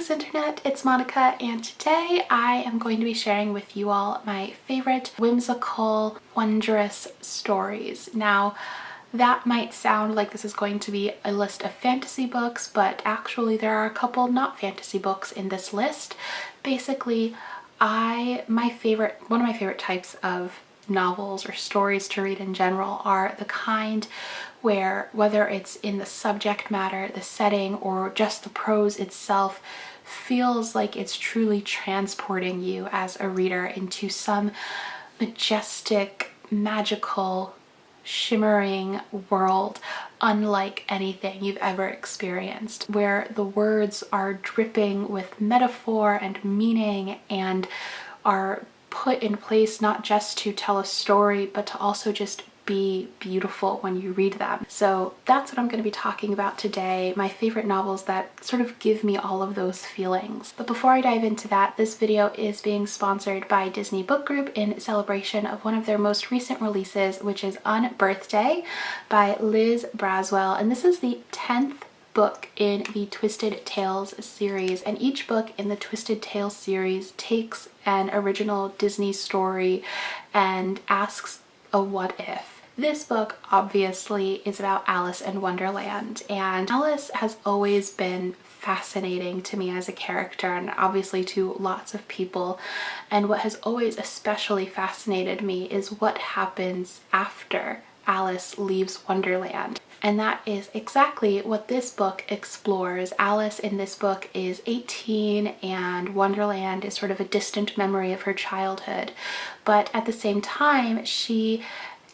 Thanks Internet, it's Monica, and today I am going to be sharing with you all my favorite whimsical, wondrous stories. Now, that might sound like this is going to be a list of fantasy books, but actually there are a couple not fantasy books in this list. Basically, one of my favorite types of novels or stories to read in general are the kind where, whether it's in the subject matter, the setting, or just the prose itself, feels like it's truly transporting you as a reader into some majestic, magical, shimmering world unlike anything you've ever experienced, where the words are dripping with metaphor and meaning and are put in place not just to tell a story, but to also just be beautiful when you read them. So that's what I'm going to be talking about today, my favorite novels that sort of give me all of those feelings. But before I dive into that, this video is being sponsored by Disney Book Group in celebration of one of their most recent releases, which is Unbirthday by Liz Braswell, and this is the 10th book in the Twisted Tales series, and each book in the Twisted Tales series takes an original Disney story and asks a what if. This book obviously is about Alice in Wonderland, and Alice has always been fascinating to me as a character, and obviously to lots of people, and what has always especially fascinated me is what happens after Alice leaves Wonderland. And that is exactly what this book explores. Alice in this book is 18 and Wonderland is sort of a distant memory of her childhood. But at the same time, she,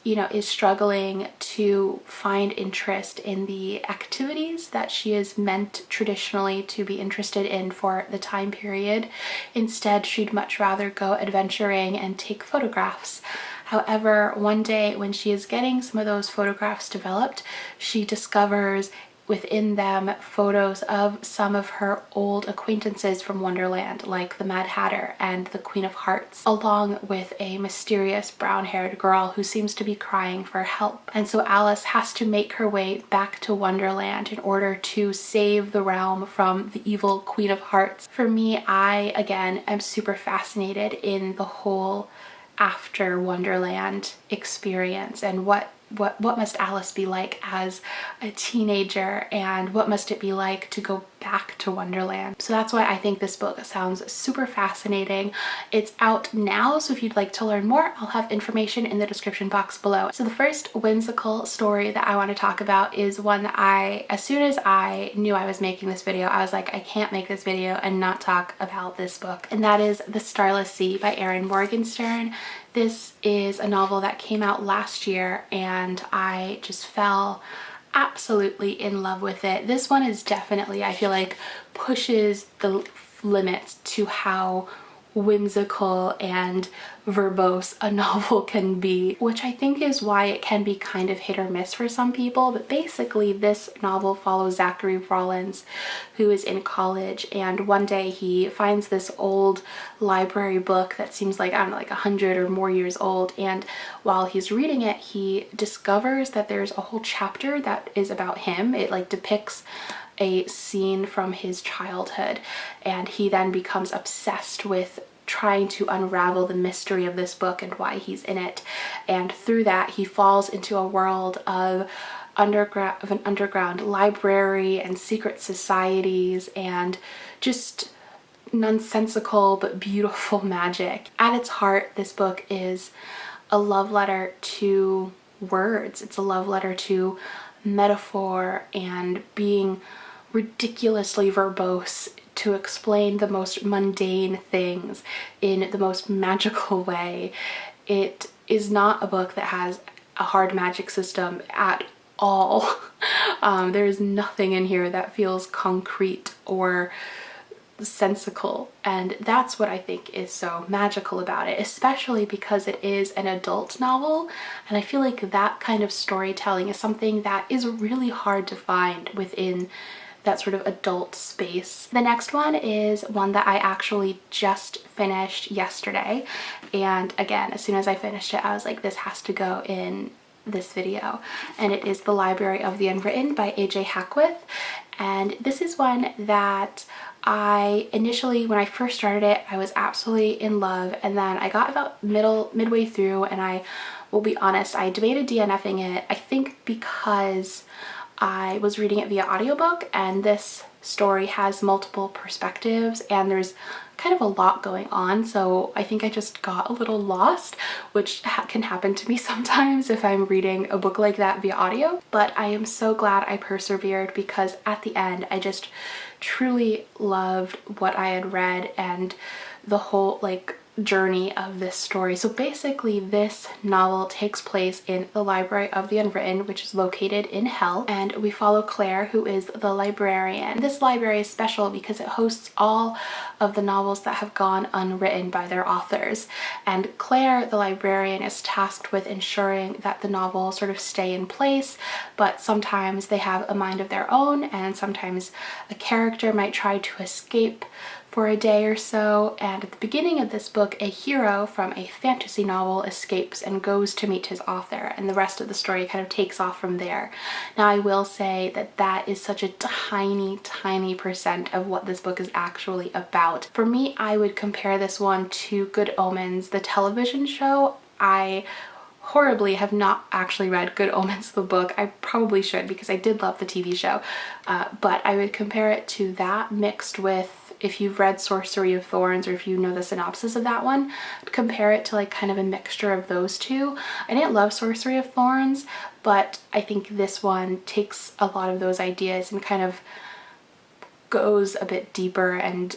is struggling to find interest in the activities that she is meant traditionally to be interested in for the time period. Instead, she'd much rather go adventuring and take photographs. However, one day when she is getting some of those photographs developed, she discovers within them photos of some of her old acquaintances from Wonderland, like the Mad Hatter and the Queen of Hearts, along with a mysterious brown-haired girl who seems to be crying for help. And so Alice has to make her way back to Wonderland in order to save the realm from the evil Queen of Hearts. For me, I, again, am super fascinated in the whole after Wonderland experience, and what must Alice be like as a teenager, and what must it be like to go back to Wonderland. So that's why I think this book sounds super fascinating. It's out now, so if you'd like to learn more, I'll have information in the description box below. So the first whimsical story that I want to talk about is one that as soon as I knew I was making this video, I was like, I can't make this video and not talk about this book, and that is The Starless Sea by Erin Morgenstern. This is a novel that came out last year, and I just fell absolutely in love with it. This one is definitely, I feel like, pushes the limits to how whimsical and verbose a novel can be, which I think is why it can be kind of hit or miss for some people. But basically this novel follows Zachary Rollins, who is in college, and one day he finds this old library book that seems like, I don't know, like 100 or more years old, and while he's reading it, he discovers that there's a whole chapter that is about him. It like depicts a scene from his childhood, and he then becomes obsessed with trying to unravel the mystery of this book and why he's in it. And through that, he falls into a world of an underground library and secret societies and just nonsensical but beautiful magic. At its heart, this book is a love letter to words. It's a love letter to metaphor and being ridiculously verbose to explain the most mundane things in the most magical way. It is not a book that has a hard magic system at all. There is nothing in here that feels concrete or sensical, and that's what I think is so magical about it, especially because it is an adult novel, and I feel like that kind of storytelling is something that is really hard to find within that sort of adult space. The next one is one that I actually just finished yesterday, and again, as soon as I finished it, I was like, this has to go in this video, and it is The Library of the Unwritten by AJ Hackwith. And this is one that I initially, when I first started it, I was absolutely in love, and then I got about midway through, and I will be honest, I debated DNFing it. I think because I was reading it via audiobook, and this story has multiple perspectives and there's kind of a lot going on, so I think I just got a little lost, which can happen to me sometimes if I'm reading a book like that via audio. But I am so glad I persevered, because at the end I just truly loved what I had read and the whole journey of this story. So basically this novel takes place in the library of the Unwritten, which is located in hell, and we follow Claire, who is the librarian. This library is special because it hosts all of the novels that have gone unwritten by their authors, and Claire, the librarian, is tasked with ensuring that the novels sort of stay in place, but sometimes they have a mind of their own, and sometimes a character might try to escape for a day or so. And at the beginning of this book, a hero from a fantasy novel escapes and goes to meet his author, and the rest of the story kind of takes off from there. Now I will say that that is such a tiny percent of what this book is actually about. For me, I would compare this one to Good Omens, the television show. I horribly have not actually read Good Omens the book. I probably should, because I did love the TV show, but I would compare it to that mixed with, if you've read Sorcery of Thorns or if you know the synopsis of that one, compare it to kind of a mixture of those two. I didn't love Sorcery of Thorns, but I think this one takes a lot of those ideas and kind of goes a bit deeper and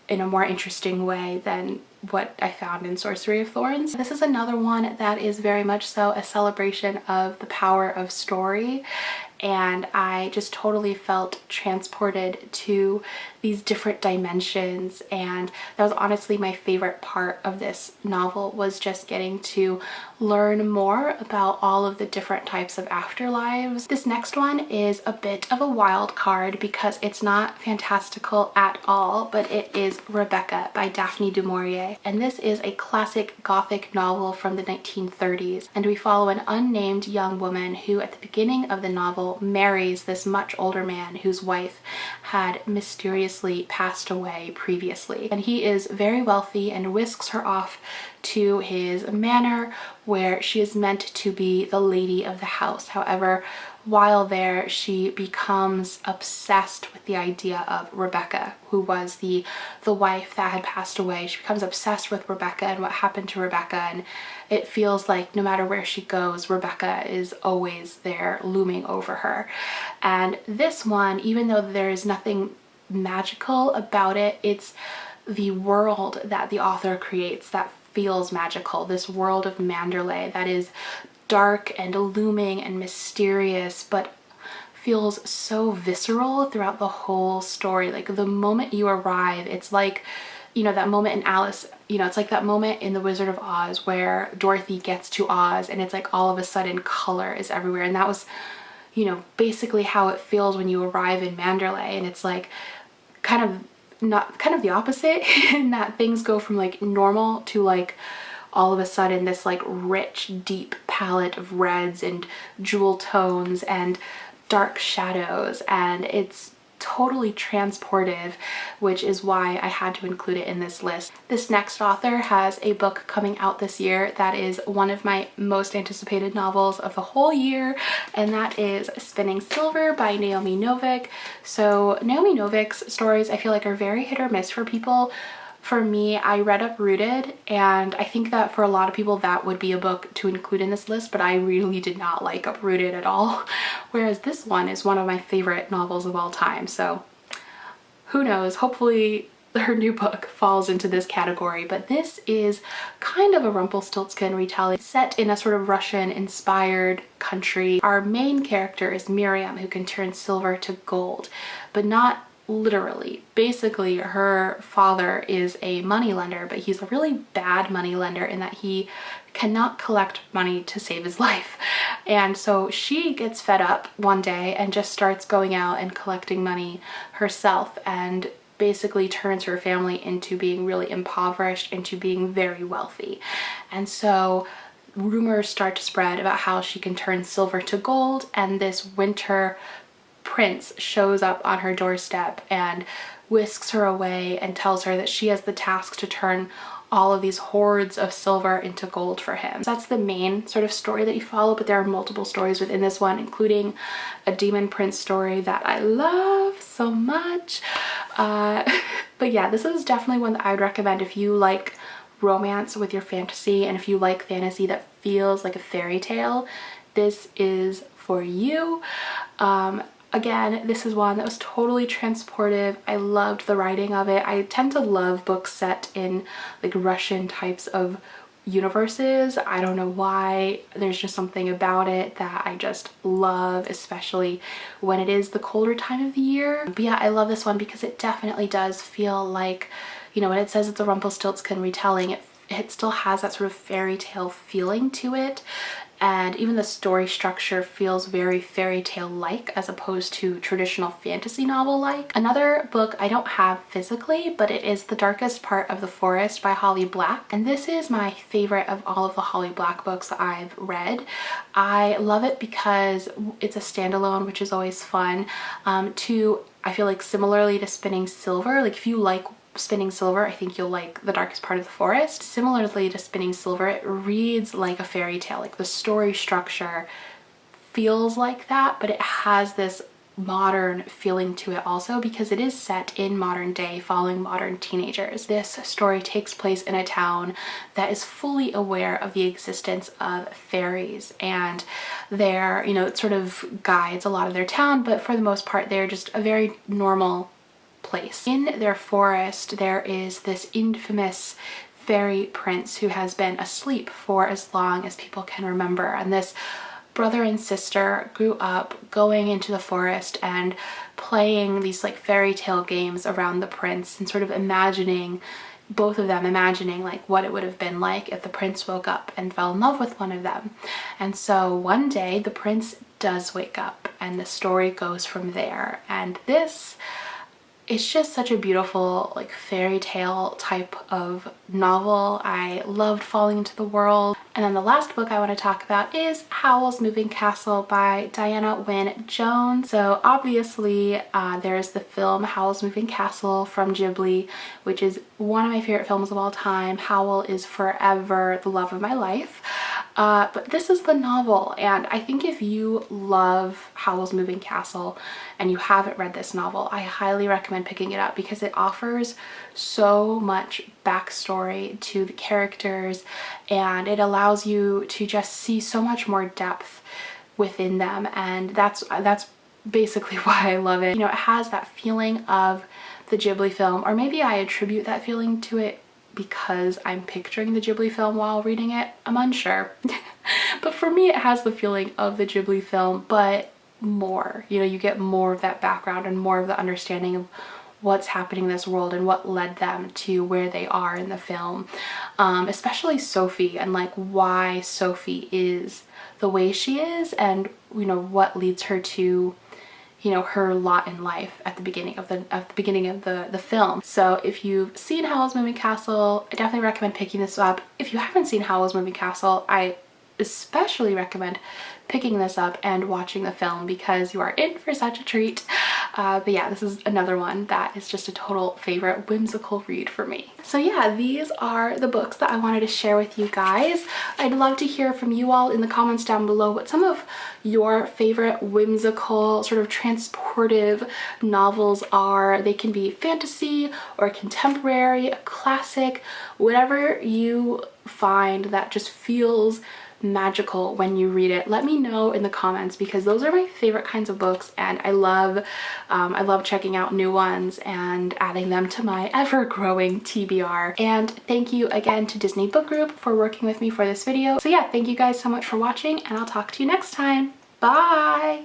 in a more interesting way than what I found in Sorcery of Thorns. This is another one that is very much so a celebration of the power of story, and I just totally felt transported to these different dimensions, and that was honestly my favorite part of this novel, was just getting to learn more about all of the different types of afterlives. This next one is a bit of a wild card because it's not fantastical at all, but it is Rebecca by Daphne du Maurier, and this is a classic gothic novel from the 1930s, and we follow an unnamed young woman who at the beginning of the novel marries this much older man whose wife had mysteriously passed away previously, and he is very wealthy and whisks her off to his manor where she is meant to be the lady of the house. However, while there, she becomes obsessed with the idea of Rebecca, who was the wife that had passed away. She becomes obsessed with Rebecca and what happened to Rebecca, and it feels like no matter where she goes, Rebecca is always there looming over her. And this one, even though there is nothing magical about it, it's the world that the author creates that feels magical. This world of Manderley that is dark and looming and mysterious, but feels so visceral throughout the whole story. Like the moment you arrive, it's like, you know, that moment in Alice, you know, it's like that moment in The Wizard of Oz where Dorothy gets to Oz and it's like all of a sudden color is everywhere. And that was, you know, basically how it feels when you arrive in Manderley. And it's like kind of the opposite in that things go from like normal to like all of a sudden this like rich deep palette of reds and jewel tones and dark shadows, and it's totally transportive, which is why I had to include it in this list. This next author has a book coming out this year that is one of my most anticipated novels of the whole year, and that is Spinning Silver by Naomi Novik. So Naomi Novik's stories I feel like are very hit or miss for people. For me, I read Uprooted, and I think that for a lot of people that would be a book to include in this list, but I really did not like Uprooted at all. Whereas this one is one of my favorite novels of all time, so who knows, hopefully her new book falls into this category. But this is kind of a Rumpelstiltskin retelling set in a sort of Russian-inspired country. Our main character is Miriam, who can turn silver to gold, but not literally. Basically, her father is a moneylender, but he's a really bad moneylender in that he cannot collect money to save his life. And so she gets fed up one day and just starts going out and collecting money herself, and basically turns her family into being really impoverished into being very wealthy. And so rumors start to spread about how she can turn silver to gold, and this winter prince shows up on her doorstep and whisks her away and tells her that she has the task to turn all of these hoards of silver into gold for him. So that's the main sort of story that you follow, but there are multiple stories within this one, including a demon prince story that I love so much. But yeah, this is definitely one that I would recommend if you like romance with your fantasy, and if you like fantasy that feels like a fairy tale, this is for you. Again, this is one that was totally transportive. I loved the writing of it. I tend to love books set in like Russian types of universes. I don't know why. There's just something about it that I just love, especially when it is the colder time of the year. But yeah, I love this one because it definitely does feel like, you know, when it says it's a Rumpelstiltskin retelling, it still has that sort of fairy tale feeling to it. And even the story structure feels very fairy tale like as opposed to traditional fantasy novel like. Another book I don't have physically, but it is The Darkest Part of the Forest by Holly Black. And this is my favorite of all of the Holly Black books that I've read. I love it because it's a standalone, which is always fun. I feel like similarly to Spinning Silver, like if you like Spinning Silver, I think you'll like The Darkest Part of the Forest. Similarly to Spinning Silver, it reads like a fairy tale. Like the story structure feels like that, but it has this modern feeling to it also because it is set in modern day following modern teenagers. This story takes place in a town that is fully aware of the existence of fairies, and they're, you know, it sort of guides a lot of their town, but for the most part they're just a very normal place. In their forest there is this infamous fairy prince who has been asleep for as long as people can remember, and this brother and sister grew up going into the forest and playing these like fairy tale games around the prince and sort of imagining, both of them imagining like what it would have been like if the prince woke up and fell in love with one of them. And so one day the prince does wake up and the story goes from there. And this, it's just such a beautiful like fairy tale type of novel. I loved falling into the world. And then the last book I want to talk about is Howl's Moving Castle by Diana Wynne Jones. So obviously there's the film Howl's Moving Castle from Ghibli, which is one of my favorite films of all time. Howl is forever the love of my life. But this is the novel, and I think if you love Howl's Moving Castle and you haven't read this novel, I highly recommend picking it up because it offers so much backstory to the characters, and it allows you to just see so much more depth within them, and that's basically why I love it. You know, it has that feeling of the Ghibli film, or maybe I attribute that feeling to it because I'm picturing the Ghibli film while reading it. I'm unsure. But for me it has the feeling of the Ghibli film, but more. You know, you get more of that background and more of the understanding of what's happening in this world and what led them to where they are in the film. Especially Sophie, and like why Sophie is the way she is, and you know what leads her to, you know, her lot in life at the beginning of the film. So if you've seen Howl's Moving Castle, I definitely recommend picking this up. If you haven't seen Howl's Moving Castle, I especially recommend picking this up and watching the film because you are in for such a treat. But yeah, this is another one that is just a total favorite whimsical read for me. So yeah, these are the books that I wanted to share with you guys. I'd love to hear from you all in the comments down below what some of your favorite whimsical, sort of transportive novels are. They can be fantasy or contemporary, a classic, whatever you find that just feels magical when you read it. Let me know in the comments because those are my favorite kinds of books, and I love checking out new ones and adding them to my ever-growing TBR. And thank you again to Disney Book Group for working with me for this video. So yeah, thank you guys so much for watching, and I'll talk to you next time. Bye!